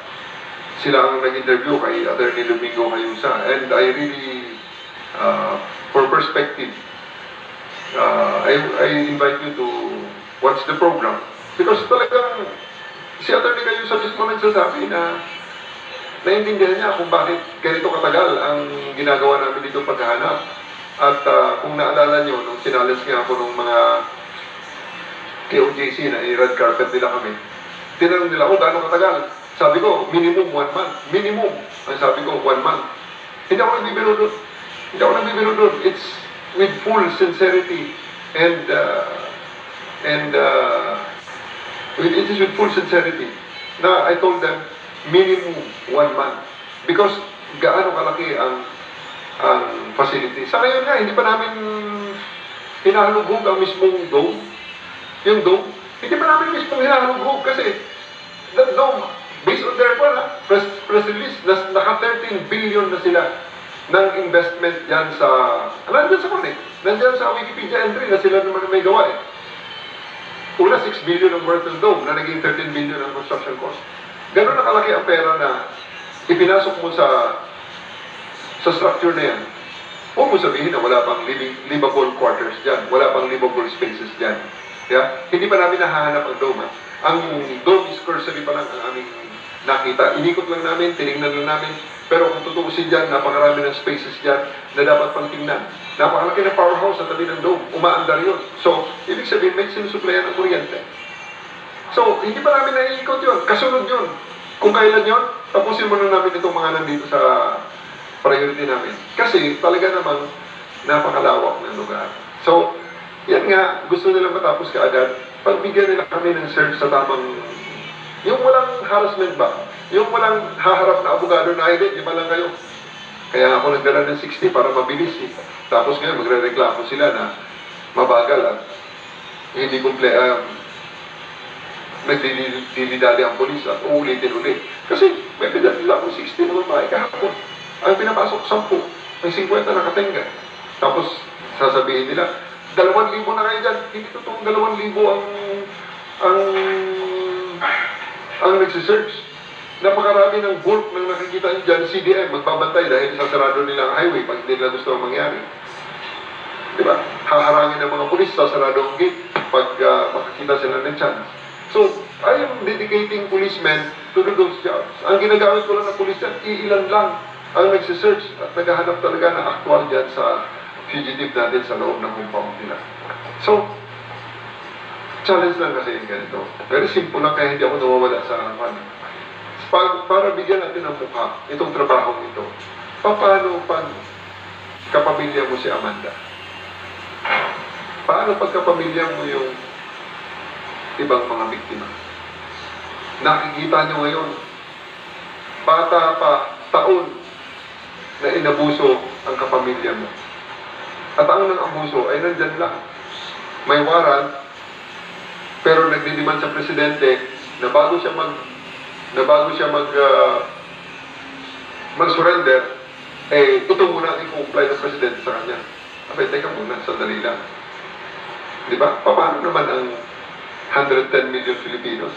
Speaker 1: Sila ang nag-interview kay Attorney Domingo Cayusa. And I really, for perspective, I invite you to watch the program. Because talagang, si Attorney Cayusa mismo nagsasabi na naiintindihan niya kung bakit ganito katagal ang ginagawa namin dito paghahanap. At kung naalala nyo, nung sinalas nga ako ng mga KOJC na i-red carpet nila kami, tinanong nila, gaano katagal? Sabi ko, minimum 1 month. Minimum. Ang sabi ko, 1 month. Hindi ako nagbibiro doon. It's with full sincerity and it is with full sincerity na I told them, minimum 1 month. Because gaano kalaki ang facility. Sa ngayon nga, hindi pa namin hinahalugog ang mismong dome. Yung dome, hindi pa namin mismong hinahalugog kasi that dome, based on their press release, naka 13 billion na sila ng investment yan sa, nandiyan sa Wikipedia entry na sila naman may gawa eh. Una, 6 billion ang worth ng dome na naging 13 billion ang construction cost. Ganun na kalaki ang pera na ipinasok mo sa structure na yan. Huwag mo sabihin na wala pang livable quarters dyan, wala pang livable spaces dyan. Yeah? Hindi pa namin nahahanap ang dome. Ang dome is cursory pa lang ang aming nakita. Inikot lang namin, tinignan lang namin, pero kung tutuusin dyan, napakarami ng spaces dyan na dapat pang tingnan. Napakalaki na powerhouse sa tabi ng dome, umaandar yun. So, ibig sabihin, may sinusuplayan ng kuryente. So, hindi pa namin naiikot yun, kasunod yun. Kung kailan yun, tapusin muna namin itong mga nandito sa priority namin. Kasi talaga namang napakalawak ng lugar. So, yan nga, gusto nilang matapos kaagad. Pagbigyan nila kami ng search sa tamang, yung walang harassment ba? Yung walang haharap na abogado na hindi, di ba lang kayo? Kaya ako nagdala ng 60 para mabilis eh. Tapos ngayon magre-reklamo sila na mabagal at hindi nagdidali ang polis at uulitin ulit. Kasi may pinadala akong 60 na babae kahapon. Ang pinapasok 10, may 50 nakatenga. Tapos sasabihin nila, 2,000 na kayo dyan. Hindi totoong 2,000 ang nagsisearch. Napakarami ng bulk ng nakikita nyo dyan, CDM, magbabantay dahil sasarado nila ang highway pag hindi nila gusto ang mangyari. Diba? Haharangin ng mga pulis, sasarado ang gate pag makakita sila ng chance. So, I am dedicating policemen to do those jobs. Ang ginagamit ko lang ng pulis yan, iilan lang ang nagsisearch at naghahanap talaga ng actual dyan sa fugitive natin sa loob ng compound nila. So, challenge lang kasi yung ganito. Very simple lang kaya hindi ako nawawala sa harapan. Para bigyan natin ng mukha itong trabaho nito. Paano pag kapamilya mo si Amanda? Paano pag kapamilya mo yung ibang mga biktima? Nakikita nyo ngayon, bata pa, taon na inabuso ang kapamilya mo. At ang ng abuso ay nandyan lang. May warrant, pero nagdidiman sa presidente na bago siya mag-surrender, ito muna ang i-comply ng presidente sa kanya. Abay, teka muna, sandali lang. Di ba? Paano naman ang 110 million Filipinos.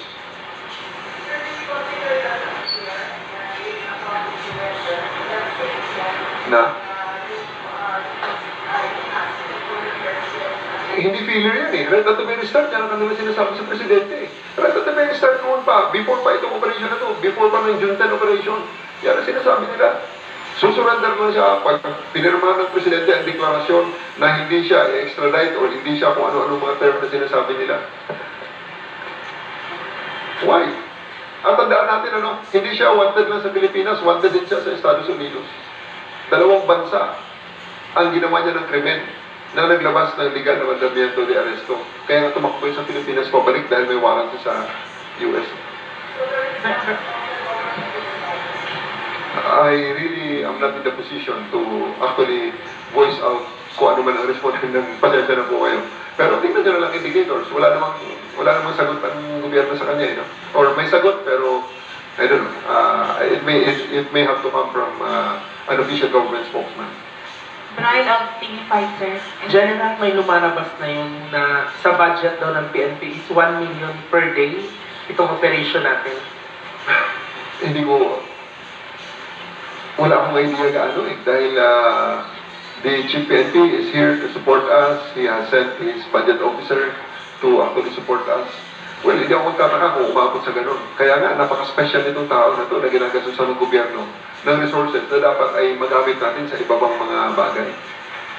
Speaker 1: Na? Hindi filler yan eh. Right at the very start, yan ang kanila sinasabi sa presidente eh. Right at the very start noon pa, before pa itong operation na to, before pa ng June 10 operation, yan ang sinasabi nila. Susurrender na siya pag pinirmahan ng presidente ang deklarasyon na hindi siya extradite or hindi siya kung ano-ano mga term na sinasabi nila. Why? At tandaan natin ano, hindi siya wanted lang sa Pilipinas, wanted din siya sa Estados Unidos. Dalawang bansa ang ginawa niya ng krimen na naglabas ng legal na mandamiento de arresto. Kaya nga tumakbo sa Pilipinas pabalik dahil may warrant sa US. I really am not in the position to actually voice out kung ano man ang response ng pasensya na po kayo. Pero tingnan nyo na lang indicators. Wala namang sagot ang gobyerno sa kanya. No? Or may sagot pero I don't know. It may have to come from an official government spokesman.
Speaker 8: Brian, Tingipay, sir.
Speaker 9: General, may lumalabas na yun na sa budget daw ng PNP is 1 million per day itong operation natin.
Speaker 1: Hindi ko, wala akong idea gaano eh. Dahil the Chief PNP is here to support us. He has sent his budget officer to actually support us. Well, hindi ako magtataka kung umabot sa ganun. Kaya nga, napaka-special nitong tao na to na ginagastusan ng gobyerno ng resources na dapat ay magamit natin sa iba pang mga bagay.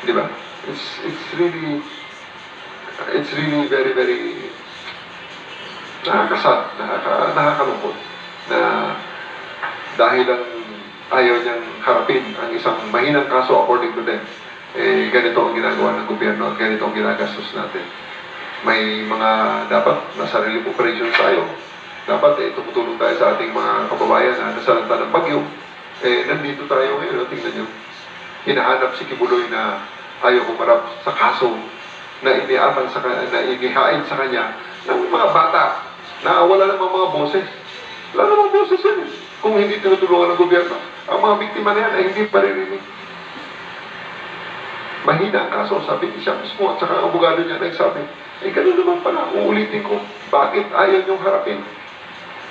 Speaker 1: Di ba? It's really very, very nakakasad, nakakalungkot na dahil ang ayaw niyang harapin ang isang mahinang kaso according to them, eh, ganito ang ginagawa ng gobyerno at ganito ang ginagastos natin. May mga dapat nasa relief operations tayo. Dapat tumutulong tayo sa ating mga kababayan na nasalanta ng bagyo. Nandito tayo ngayon, tingnan nyo. Hinahanap si Kibuloy na ayaw humarap sa kaso na inihain sa kanya ng mga bata na wala namang mga boses. Wala namang boses yan eh. Kung hindi tinutulungan ng gobyerno, ang mga biktima na yan ay hindi paririnig. Mahina ang kaso, sabi ni siya mismo at saka ang abogado niya nagsabi, ganun naman pala, uulitin ko, bakit ayaw niyong harapin?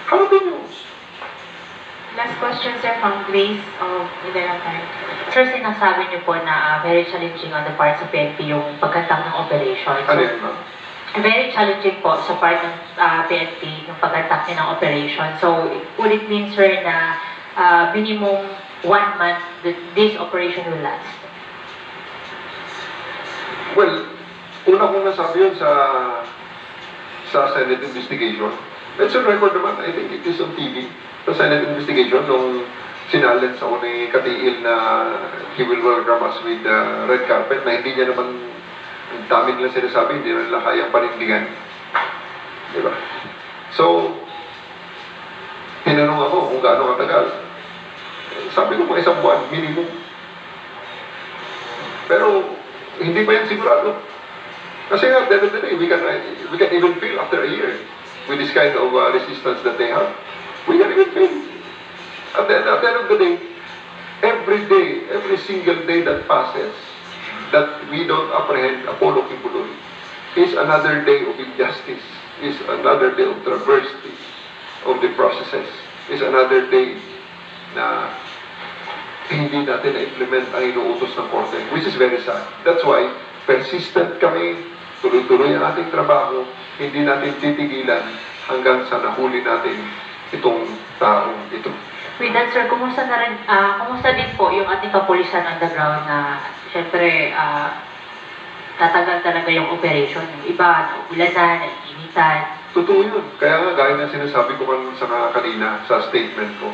Speaker 1: Harapin niyo.
Speaker 8: Last question, sir, from Grace of Iberantay. Sir, sinasabi niyo po na very challenging on the part sa PNP yung pagkantak ng operation. So,
Speaker 1: Ano yun, ma'am?
Speaker 8: very challenging po sa part ng PNP yung pagkantak niya ng operation. So, would it mean, sir, na minimum 1 month that this operation will last?
Speaker 1: Well, una kong nasabi yun sa Senate investigation. It's on record naman. I think it is on TV. Sa Senate investigation, nung sinalent sa ni Katiil na he will welcome us with red carpet, na hindi niya naman ang daming lang sinasabi, hindi na nila kayang panindigan. Diba? So, tinanong ako kung gaano katagal. Sabi ko mga 1 buwan, minimum. Pero, hindi pa yan sigurado. Kasi nga, at the end of the day, we can even fail after a year with this kind of resistance that they have. We can even fail. At the end of the day, every single day that passes, that we don't apprehend Apollo Kibuloy, is another day of injustice, is another day of traversity of the processes, is another day na hindi natin na-implement ang inuutos ng korte, which is very sad. That's why, persistent kami, tuloy-tuloy ang ating trabaho, hindi natin titigilan hanggang sa nahuli natin itong taong ito.
Speaker 8: With that, sir, kumusta din po yung ating kapulisan on the ground na, syempre, tatagal talaga yung operation. Yung iba, ulasan, initan.
Speaker 1: Totoo yun. Kaya nga, gaya na sinasabi ko kanina sa statement ko,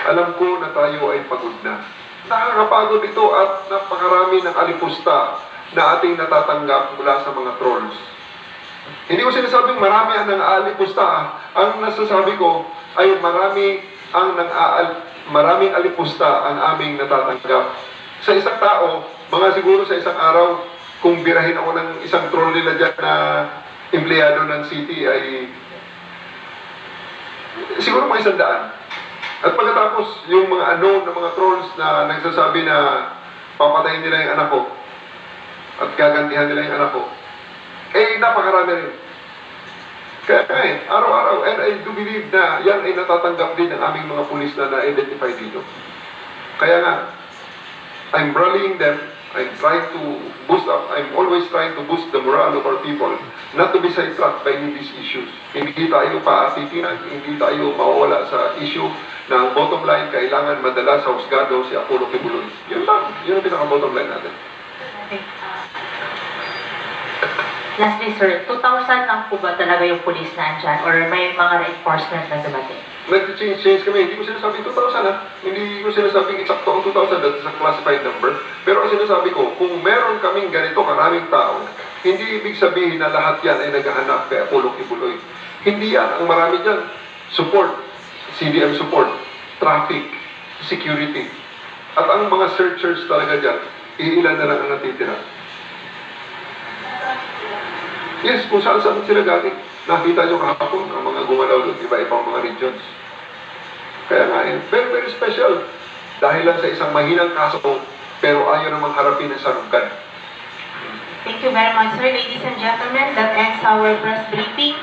Speaker 1: alam ko na tayo ay pagod na. Nakakapagod ito at napakarami ng alipusta na ating natatanggap mula sa mga trolls. Hindi ko sinasabing marami ang nang-aalipusta. Ang nasasabi ko ay maraming alipusta ang aming natatanggap. Sa isang tao, siguro sa isang araw, kung birahin ako ng isang troll nila dyan na empleyado ng city ay siguro mga 100. At pagkatapos, yung mga unknown na mga trolls na nagsasabi na papatayin nila yung anak ko at gagantihan nila yung anak ko, napakarami rin. Kaya araw-araw, and I do believe na yan ay natatanggap din ng aming mga pulis na na-identify dito. Kaya nga, I'm rallying them, I'm always trying to boost the morale of our people, not to be sidetracked by these issues. Hindi tayo paatitinag, hindi tayo mawawala sa issue na ang bottom line kailangan madala sa husgado si Apollo Kibuloy. Yun lang, yun ang pinaka-bottom line natin.
Speaker 8: Okay. Lastly, sir, 2,000 lang po ba talaga yung police na andyan or may mga reinforcement na dumating?
Speaker 1: Nag-change kami. Hindi ko sinasabing 2,000 ha. Hindi ko sinasabing eksakto ang 2,000. That is a classified number. Pero ang sinasabi ko, kung meron kaming ganito karaming tao, hindi ibig sabihin na lahat yan ay naghahanap kay Apollo Kibuloy. Hindi yan. Ang marami dyan, support, CDM support, traffic, security. At ang mga searchers talaga dyan, iilan na lang ang natitira. Yes, kung saan sila galing. Nakita nyo kahapon ang mga gumalaw doon, iba-ibang mga regions. Kaya nga, very, very special. Dahil lang sa isang mahinang kaso, pero ayaw namang harapin ang sanugan.
Speaker 8: Thank you very much, sir. Ladies and gentlemen, that ends our press briefing.